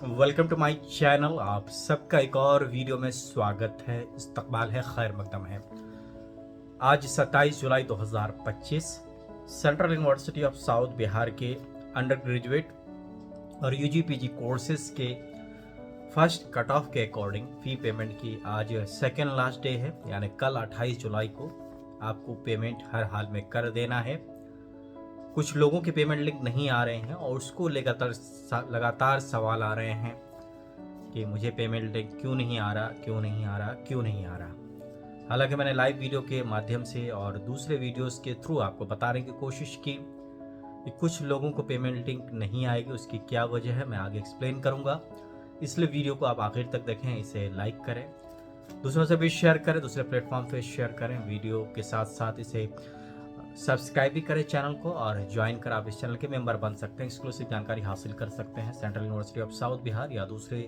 Welcome to my channel. आप सबका एक और वीडियो में स्वागत है। इस्तकबाल है, खैर मकदम है। आज 27 जुलाई 2025 central university of south Bihar के अंडर ग्रेजुएट और यूजी पीजी कोर्सेज के फर्स्ट कट ऑफ के अकॉर्डिंग फ़ी पेमेंट की आज सेकेंड लास्ट डे है, यानी कल 28 जुलाई को आपको पेमेंट हर हाल में कर देना है। कुछ लोगों के पेमेंट लिंक नहीं आ रहे हैं और उसको लगातार सवाल आ रहे हैं कि मुझे पेमेंट लिंक क्यों नहीं आ रहा। हालांकि मैंने लाइव वीडियो के माध्यम से और दूसरे वीडियोस के थ्रू आपको बताने की कोशिश की कि कुछ लोगों को पेमेंट लिंक नहीं आएगी, उसकी क्या वजह है मैं आगे एक्सप्लेन करूंगा। इसलिए वीडियो को आप आखिर तक देखें, इसे लाइक करें, दूसरों से भी शेयर करें, दूसरे प्लेटफॉर्म पे शेयर करें। वीडियो के साथ साथ इसे सब्सक्राइब भी करें चैनल को और ज्वाइन कर आप इस चैनल के मेंबर बन सकते हैं। एक्सक्लूसिव जानकारी हासिल कर सकते हैं central university of south Bihar या दूसरे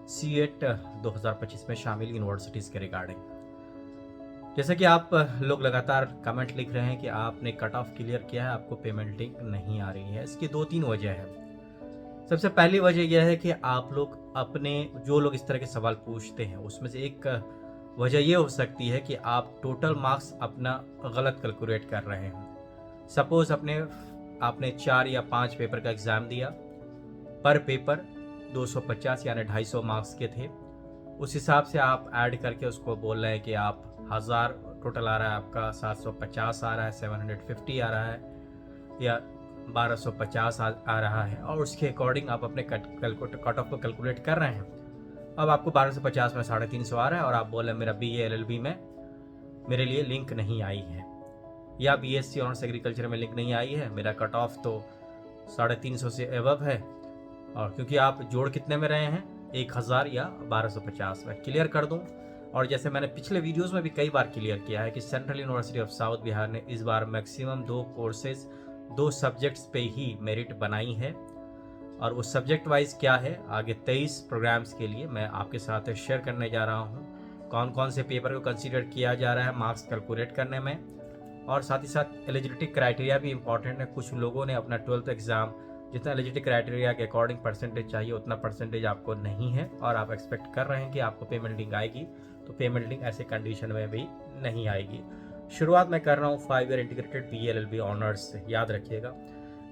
सीएट 2025 में शामिल यूनिवर्सिटीज़ के रिगार्डिंग। जैसे कि आप लोग लगातार कमेंट लिख रहे हैं कि आपने कट ऑफ क्लियर किया है, आपको पेमेंट लिंक नहीं आ रही है। इसकी 2-3 वजह है। सबसे पहली वजह यह है कि आप लोग अपने जो लोग इस तरह के सवाल पूछते हैं उसमें से एक वजह यह हो सकती है कि आप टोटल मार्क्स अपना गलत कैलकुलेट कर रहे हैं। सपोज आपने 4 या 5 पेपर का एग्ज़ाम दिया, पर पेपर 250 यानी 250 मार्क्स के थे। उस हिसाब से आप ऐड करके उसको बोल रहे हैं कि आप 1000 टोटल आ रहा है, आपका 750 आ रहा है, 750 आ रहा है या 1250 आ रहा है, और उसके अकॉर्डिंग आप अपने कट ऑफ को कैलकुलेट कर रहे हैं। अब आपको 1250 में 350 आ रहा है और आप बोले मेरा BA LLB में मेरे लिए लिंक नहीं आई है, या BSc ऑनर्स एग्रीकल्चर में लिंक नहीं आई है, मेरा कट ऑफ तो 350 से एबव है। और क्योंकि आप जोड़ कितने में रहे हैं, 1000 या 1250 में। क्लियर कर दूं, और जैसे मैंने पिछले वीडियोस में भी कई बार क्लियर किया है कि central university of south Bihar ने इस बार मैक्सिमम 2 कोर्सेज 2 सब्जेक्ट्स पे ही मेरिट बनाई है, और वो सब्जेक्ट वाइज क्या है आगे 23 प्रोग्राम्स के लिए मैं आपके साथ शेयर करने जा रहा हूँ। कौन कौन से पेपर को कंसीडर किया जा रहा है मार्क्स कैलकुलेट करने में, और साथ ही साथ एलिजिबिलिटी क्राइटेरिया भी इंपॉर्टेंट है। कुछ लोगों ने अपना 12th एग्ज़ाम जितना एलिजिबिलिटी क्राइटेरिया के अकॉर्डिंग परसेंटेज चाहिए उतना परसेंटेज आपको नहीं है, और आप एक्सपेक्ट कर रहे हैं कि आपको पेमेंट लिंक आएगी, तो पेमेंट लिंक ऐसे कंडीशन में भी नहीं आएगी। शुरुआत मैं कर रहा हूँ 5 year integrated BA LLB honours से। याद रखिएगा,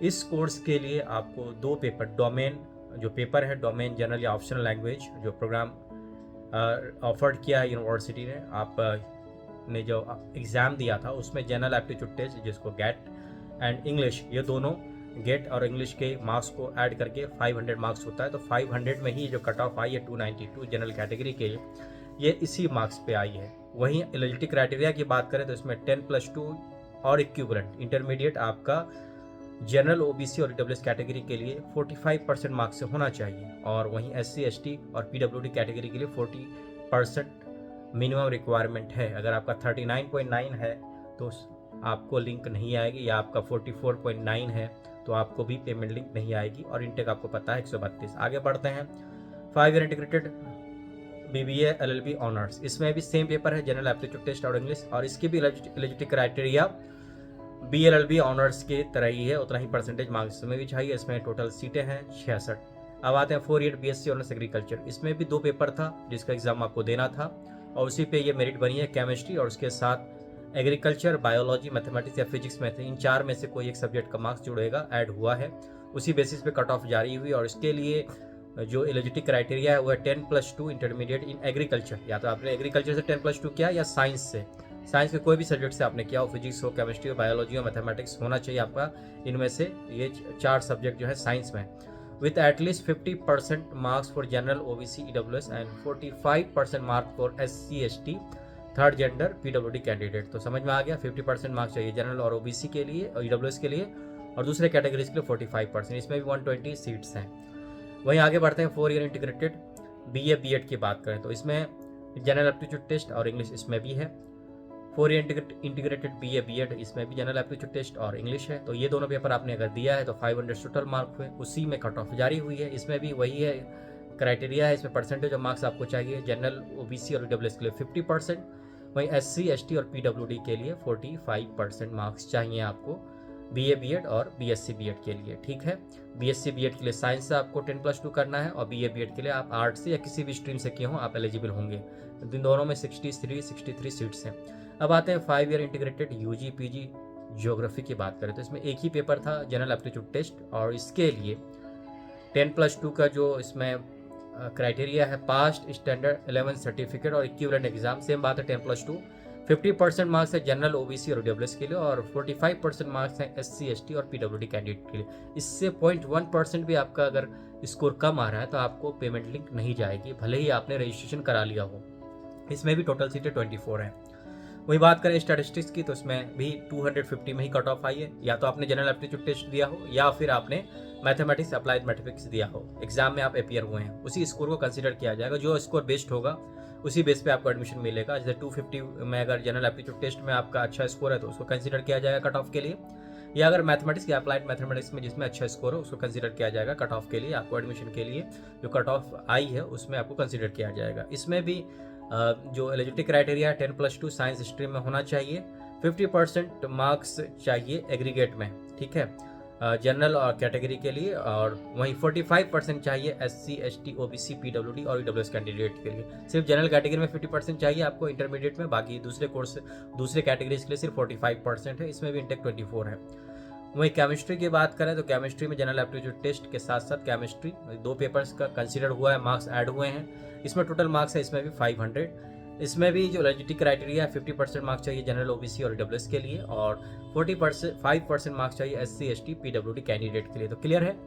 इस कोर्स के लिए आपको 2 पेपर, डोमेन जो पेपर है डोमेन जनरल या ऑप्शनल लैंग्वेज जो प्रोग्राम ऑफर्ड किया है यूनिवर्सिटी ने, आप ने जो एग्ज़ाम दिया था उसमें जनरल एप्टीट्यूड टेस्ट जिसको गेट एंड इंग्लिश, ये दोनों गेट और इंग्लिश के मार्क्स को ऐड करके 500 मार्क्स होता है। तो 500 में ही जो कट ऑफ आई है 292 जनरल कैटेगरी के लिए, ये इसी मार्क्स पे आई है। वहीं एलिजिबिलिटी क्राइटेरिया की बात करें तो इसमें 10+2 और इक्विवेलेंट इंटरमीडिएट आपका जनरल OBC और EWS कैटेगरी के लिए 45% मार्क्स से होना चाहिए, और वहीं SC ST और PWD कैटेगरी के लिए 40% मिनिमम रिक्वायरमेंट है। अगर आपका 39.9 है तो आपको लिंक नहीं आएगी, या आपका 44.9 है तो आपको भी पेमेंट लिंक नहीं आएगी, और इंटेक आपको पता है 132। आगे बढ़ते हैं 5 year integrated BBA LLB honours. इसमें भी सेम पेपर है जनरल एप्टीट्यूड टेस्ट और इंग्लिश, और इसके भी eligibility criteria BA LLB honours के तरह ही है, उतना ही परसेंटेज मार्क्स में भी चाहिए। इसमें टोटल सीटें हैं 66। अब आते हैं 4 ईयर BSc ऑनर्स एग्रीकल्चर। इसमें भी 2 पेपर था जिसका एग्जाम आपको देना था, और उसी पे ये मेरिट बनी है केमिस्ट्री, और उसके साथ एग्रीकल्चर, बायोलॉजी, मैथमेटिक्स या फिजिक्स में थे। इन 4 में से कोई एक सब्जेक्ट का मार्क्स जुड़ेगा, ऐड हुआ है, उसी बेसिस पे कट ऑफ जारी हुई। और इसके लिए जो एलिजिबिलिटी क्राइटेरिया है वो है 10+2 इंटरमीडिएट इन एग्रीकल्चर। या तो आपने एग्रीकल्चर से 10+2 किया या साइंस से, साइंस के कोई भी सब्जेक्ट से आपने किया हो, फिजिक्स हो, केमिस्ट्री हो, बायोलॉजी हो, मैथमेटिक्स होना चाहिए आपका। इनमें से ये 4 सब्जेक्ट जो है साइंस में, with at least 50% marks for general OBC EWS and 45% mark for SC ST third gender PWD candidate. तो समझ में आ गया, 50% मार्क्स चाहिए जनरल और OBC के लिए और EWS के लिए, और दूसरे कैटेगरीज के लिए 45%। इसमें भी 120 सीट्स हैं। वहीं आगे बढ़ते हैं 4 ईयर इंटीग्रेटेड BA B.Ed की बात करें तो इसमें जनरल एप्टीट्यूड टेस्ट और इंग्लिश इसमें भी है। 4 ईयर इंटीग्रेटेड BA B.Ed इसमें भी जनरल एप्टीट्यूड टेस्ट और इंग्लिश है। तो ये दोनों पेपर आपने अगर दिया है तो 500 टोटल मार्क हुए, उसी में कट ऑफ जारी हुई है। इसमें भी वही है क्राइटेरिया है, इसमें परसेंटेज ऑफ मार्क्स आपको चाहिए जनरल OBC और EWS के लिए 50%, वहीं SC ST और PWD के लिए 45% मार्क्स चाहिए आपको BA BEd और BSc BEd के लिए, ठीक है। BSc BEd के लिए साइंस से आपको 10+2 करना है और BA BEd के लिए आप आर्ट से या किसी भी स्ट्रीम से किए हों आप एलिजिबल होंगे। इन दोनों में 63 सीट्स हैं। अब आते हैं 5 year integrated UG PG geography की बात करें तो इसमें एक ही पेपर था जनरल एप्टीट्यूड टेस्ट, और इसके लिए 10+2 का जो इसमें क्राइटेरिया है पास्ट स्टैंडर्ड 11 सर्टिफिकेट और इक्विवेलेंट एग्जाम, सेम बात है 10+2। 50% मार्क्स है जनरल OBC और EWS के लिए और 45% मार्क्स हैं SC ST और PWD कैंडिडेट के लिए। इससे 0.1% भी आपका अगर स्कोर कम आ रहा है तो आपको पेमेंट लिंक नहीं जाएगी, भले ही आपने रजिस्ट्रेशन करा लिया हो। इसमें भी टोटल सीटें 24 हैं। वही बात करें स्टैटिस्टिक्स की तो इसमें भी 250 में ही कट ऑफ आई है, या तो आपने जनरल एप्टीट्यूड टेस्ट दिया हो या फिर आपने मैथमेटिक्स अप्लाइड मैथमेटिक्स दिया हो, एग्जाम में आप अपीयर हुए हैं, उसी स्कोर को कंसीडर किया जाएगा। जो स्कोर बेस्ट होगा उसी बेस पे आपको एडमिशन मिलेगा। जैसे 250 में अगर जनरल एप्टीट्यूड टेस्ट में आपका अच्छा स्कोर है तो उसको कंसीडर किया जाएगा कट ऑफ के लिए, या अगर मैथमेटिक्स या अप्लाइड मैथमेटिक्स में जिसमें अच्छा स्कोर हो उसको कंसीडर किया जाएगा कट ऑफ के लिए। आपको एडमिशन के लिए जो कट ऑफ आई है उसमें आपको कंसीडर किया जाएगा। इसमें भी जो एलिजिबिलिटी क्राइटेरिया 10+2 साइंस स्ट्रीम में होना चाहिए, 50% मार्क्स चाहिए एग्रीगेट में, ठीक है, जनरल और कैटेगरी के लिए, और वहीं 45% चाहिए SC ST OBC PWD और EWS कैंडिडेट के लिए। सिर्फ जनरल कैटेगरी में 50% चाहिए आपको इंटरमीडिएट में, बाकी दूसरे कोर्स दूसरे कैटेगरीज के लिए सिर्फ 45% है। इसमें भी इंटेक 24 है। वहीं केमिस्ट्री की बात करें तो केमिस्ट्री में जनरल एप्टीट्यूड टेस्ट के साथ साथ केमिस्ट्री 2 पेपर्स का कंसिडर हुआ है, मार्क्स ऐड हुए हैं। इसमें टोटल मार्क्स है इसमें भी 500। इसमें भी जो एलिजिबिलिटी क्राइटेरिया है 50% मार्क्स चाहिए जनरल OBC और EWS के लिए और 5% मार्क्स चाहिए SC ST PWD कैंडिडेट के लिए। तो क्लियर है,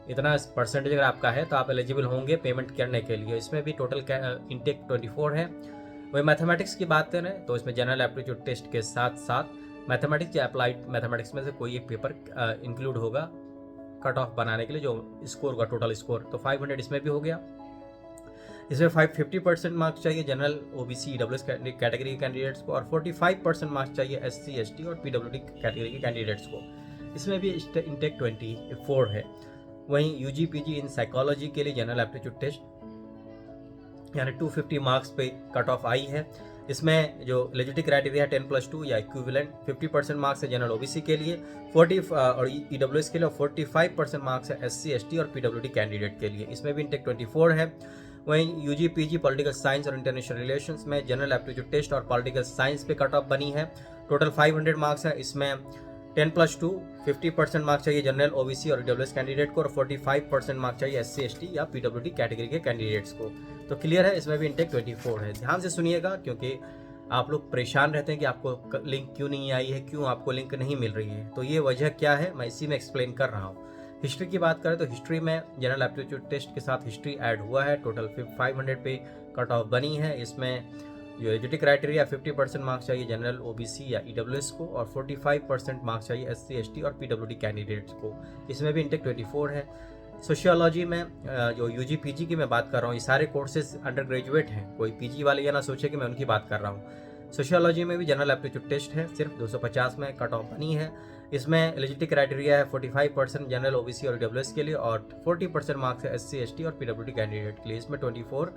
इतना परसेंटेज अगर आपका है तो आप एलिजिबल होंगे पेमेंट करने के लिए। इसमें भी टोटल इंटेक 24 है। वही मैथमेटिक्स की बात करें तो इसमें जनरल एप्टीट्यूड टेस्ट के साथ साथ मैथमेटिक्स या अप्लाइड मैथमेटिक्स में से कोई एक पेपर इंक्लूड होगा कट ऑफ बनाने के लिए, जो स्कोर होगा टोटल स्कोर, तो 500 इसमें भी हो गया। इसमें 50% मार्क्स चाहिए जनरल OBC EWS कैटेगरी के कैंडिडेट्स को और 45% मार्क्स चाहिए SC ST और PWD कैटेगरी के कैंडिडेट्स को। इसमें भी इंटेक 24 है। वहीं UG PG इन साइकोलॉजी के लिए जनरल एप्टीट्यूड टेस्ट यानी 250 मार्क्स पे कट ऑफ आई है। इसमें जो एलिजिबिलिटी क्राइटेरिया है 10+2 या इक्विवेलेंट, 50% मार्क्स है जनरल OBC के लिए, 40 और EWS के लिए, 45% मार्क्स है SC ST और PWD कैंडिडेट के लिए। इसमें भी इंटेक 24 है। वहीं UG PG पॉलिटिकल साइंस और इंटरनेशनल रिलेशंस में जनरल एप्टीट्यूड टेस्ट और पॉलिटिकल साइंस पे कट ऑफ बनी है। टोटल 500 मार्क्स है। इसमें 10+2 50% मार्क्स चाहिए जनरल OBC और EWS कैंडिडेट को और 45% मार्क्स चाहिए SC ST या PWD कैटेगरी के कैंडिडेट्स को। तो क्लियर है, इसमें भी इंटेक 24 है। ध्यान से सुनिएगा क्योंकि आप लोग परेशान रहते हैं कि आपको लिंक क्यों नहीं आई है, क्यों आपको लिंक नहीं मिल रही है, तो ये वजह क्या है मैं इसी में एक्सप्लेन कर रहा हूँ। हिस्ट्री की बात करें तो हिस्ट्री में जनरल एप्टीट्यूड टेस्ट के साथ हिस्ट्री ऐड हुआ है। टोटल 500 पे कट ऑफ बनी है। इसमें जो एलिजिबिलिटी क्राइटेरिया 50% मार्क्स चाहिए जनरल OBC या EWS को और 45% मार्क्स चाहिए SC ST और PWD कैंडिडेट्स को। इसमें भी इंटेक 24 है। सोशियोलॉजी में जो UG PG की मैं बात कर रहा हूँ, ये सारे कोर्सेज अंडर ग्रेजुएट हैं, कोई PG वाले ये ना सोचे कि मैं उनकी बात कर रहा हूँ। सोशियोलॉजी में भी जनरल एप्टीट्यूड टेस्ट है, सिर्फ 250 में कट ऑफ बनी है। इसमें एलिजिबिलिटी क्राइटेरिया है 45% जनरल OBC और EWS के लिए और 40% मार्क्स है SC ST और PWD कैंडिडेट के लिए। इसमें 24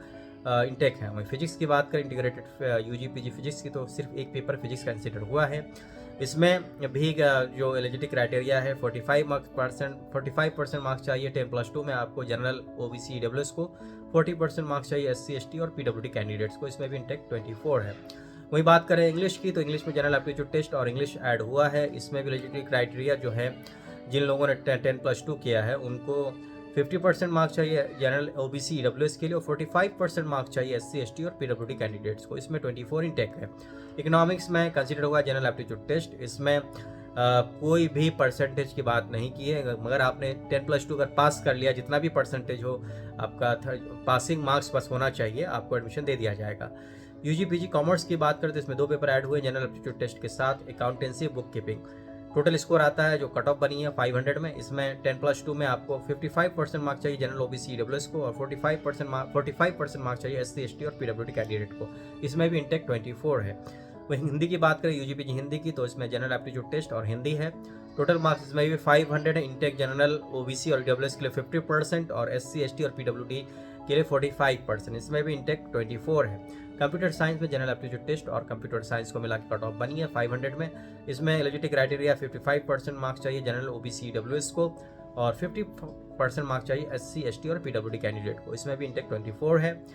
इंटेक है। वहीं फिजिक्स की बात करें इंटीग्रेटेड UG PG फिजिक्स की तो सिर्फ एक पेपर फिजिक्स कंसिडर हुआ है। इसमें भी जो एलिजिबिलिटी क्राइटेरिया है 45% मार्क्स चाहिए 10+2 में आपको जनरल OBC EWS को, 40% मार्क्स चाहिए SC ST और PWD कैंडिडेट्स को। इसमें भी इंटेक 24 है। वही बात करें इंग्लिश की तो इंग्लिश में जनरल एप्टीट्यूड टेस्ट और इंग्लिश ऐड हुआ है। इसमें भी एलिजिबिलिटी क्राइटेरिया जो है जिन लोगों ने 10+2 किया है उनको 50% मार्क्स चाहिए जनरल OBC EWS के लिए और 45% मार्क्स चाहिए SC ST और PWD कैंडिडेट्स को। इसमें 24 इंटेक है। इकोनॉमिक्स में कंसिडर हुआ जनरल एप्टीट्यूड टेस्ट। इसमें कोई भी परसेंटेज की बात नहीं की है, मगर आपने 10+2 अगर पास कर लिया, जितना भी परसेंटेज हो आपका पासिंग मार्क्स बस होना चाहिए, आपको एडमिशन दे दिया जाएगा। UG PG कॉमर्स की बात करते हैं, इसमें 2 पेपर ऐड हुए जनरल एप्टीट्यूड टेस्ट के साथ, accountancy book keeping. Total score आता है जो कट ऑफ बनी है 500 में। इसमें 10+2 में आपको 55% मार्क्स चाहिए जनरल OBC EWS को और 45% मार्क्स चाहिए SC ST और PWD कैंडिडेट को। इसमें भी इंटेक 24 है। वहीं हिंदी की बात करें यूजीपीजी हिंदी की, तो इसमें जनरल एप्टीट्यूड टेस्ट और हिंदी है। टोटल मार्क्स इसमें भी 500 है। इंटेक जनरल ओबीसी और ईडब्ल्यूएस के लिए 50% और एससी एसटी और पीडब्ल्यूडी के लिए 45%। इसमें भी इंटेक 24 है। कंप्यूटर साइंस में जनरल एप्टीट्यूड टेस्ट और कंप्यूटर साइंस को मिला के कट ऑफ बनी है 500 में। इसमें एलिजिबिलिटी क्राइटेरिया 55% मार्क्स चाहिए जनरल ओबीसी ईडब्ल्यूएस को और 50% मार्क्स चाहिए एससी एसटी और पीडब्ल्यूडी कैंडिडेट को। इसमें भी इंटेक 24 है।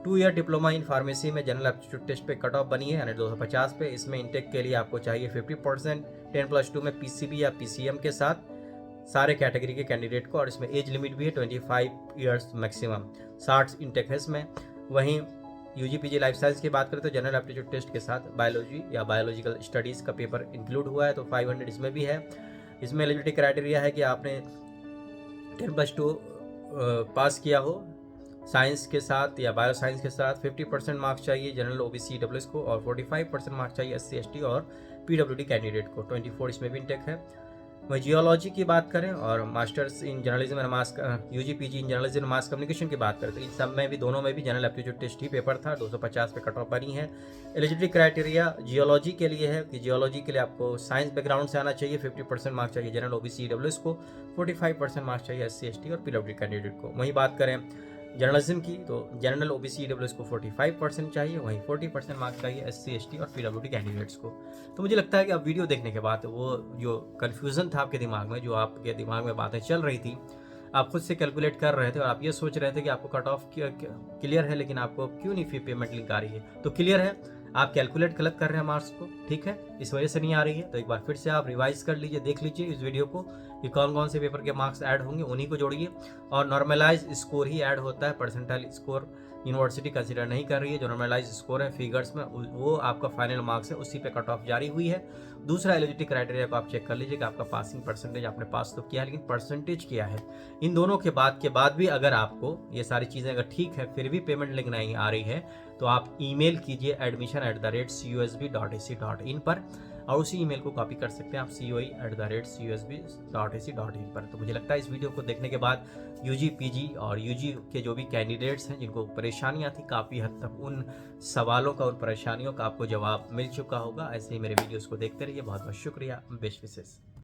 2 ईयर डिप्लोमा इन फार्मेसी में जनरल एप्टीट्यूड टेस्ट पे कट ऑफ बनी है यानी 250 पे। इसमें इंटेक के लिए आपको चाहिए 50%, 10+2 में पीसीबी या पीसीएम के साथ सारे कैटेगरी के कैंडिडेट को, और इसमें एज लिमिट भी है 25 ईयर्स मैक्सिमम, 60 इंटेक है इसमें। वहीं यूजीपीजी लाइफ साइंस की बात करें तो जनरल एप्टीट्यूड टेस्ट के साथ बायोलॉजी या बायोलॉजिकल स्टडीज़ का पेपर इंक्लूड हुआ है, तो 500 इसमें भी है। इसमें एलिजिबिलिटी क्राइटेरिया है कि आपने 10+2 पास किया हो साइंस के साथ या बायो साइंस के साथ। 50% मार्क्स चाहिए जनरल ओबीसी डब्ल्यूएस को और 45% मार्क्स चाहिए एससी एसटी और पीडब्ल्यूडी कैंडिडेट को। 24 इसमें भी इंटेक है। वही जियोलॉजी की बात करें और masters in journalism and mass UG PG in journalism mass communication की बात करें तो इन सब में भी दोनों में भी जनरल एप्टीट्यूड टेस्ट ही पेपर था। 250 पे कट ऑफ बनी है। एलिजिबिलिटी क्राइटेरिया जियोलॉजी के लिए है कि जियोलॉजी के लिए आपको साइंस बैकग्राउंड से आना चाहिए। 50% मार्क्स चाहिए जनरल ओबीसी डब्ल्यूएस को, 45% मार्क्स चाहिए एससी एसटी और पीडब्ल्यूडी कैंडिडेट को। वहीं बात करें जर्नलिज्म की तो जनरल ओबीसी ईडब्ल्यूएस को 45% चाहिए, वहीं 40% मार्क्स चाहिए एससी एसटी और पीडब्ल्यूडी कैंडिडेट्स को। तो मुझे लगता है कि अब वीडियो देखने के बाद वो जो कन्फ्यूज़न था आपके दिमाग में, जो आपके दिमाग में बातें चल रही थी, आप खुद से कैलकुलेट कर रहे थे और आप ये सोच रहे थे कि आपको कट ऑफ क्लियर है लेकिन आपको क्यों नहीं फी पेमेंट लिंक आ रही है, तो क्लियर है, आप कैलकुलेट गलत कर रहे हैं मार्क्स को, ठीक है, इस वजह से नहीं आ रही है। तो एक बार फिर से आप रिवाइज कर लीजिए, देख लीजिए इस वीडियो को कि कौन कौन से पेपर के मार्क्स ऐड होंगे, उन्हीं को जोड़िए। और नॉर्मलाइज स्कोर ही ऐड होता है, परसेंटाइल स्कोर यूनिवर्सिटी कंसिडर नहीं कर रही है। जो नॉर्मलाइज स्कोर है फिगर्स में वो आपका फाइनल मार्क्स है, उसी पे कट ऑफ जारी हुई है। दूसरा एलिजिबिलिटी क्राइटेरिया को आप चेक कर लीजिए कि आपका पासिंग परसेंटेज, आपने पास तो किया लेकिन परसेंटेज क्या है। इन दोनों के बाद भी अगर आपको ये सारी चीज़ें अगर ठीक है फिर भी पेमेंट लिंक नहीं आ रही है तो आप ईमेल कीजिए admission@cusb.ac.in पर और उसी ईमेल को कॉपी कर सकते हैं आप coe@cusb.ac.in पर। तो मुझे लगता है इस वीडियो को देखने के बाद यूजी पीजी और यूजी के जो भी कैंडिडेट्स हैं जिनको परेशानियां थी, काफ़ी हद तक उन सवालों का, उन परेशानियों का आपको जवाब मिल चुका होगा। ऐसे ही मेरे वीडियोस को देखते रहिए। बहुत बहुत शुक्रिया, बेस्ट विशेष।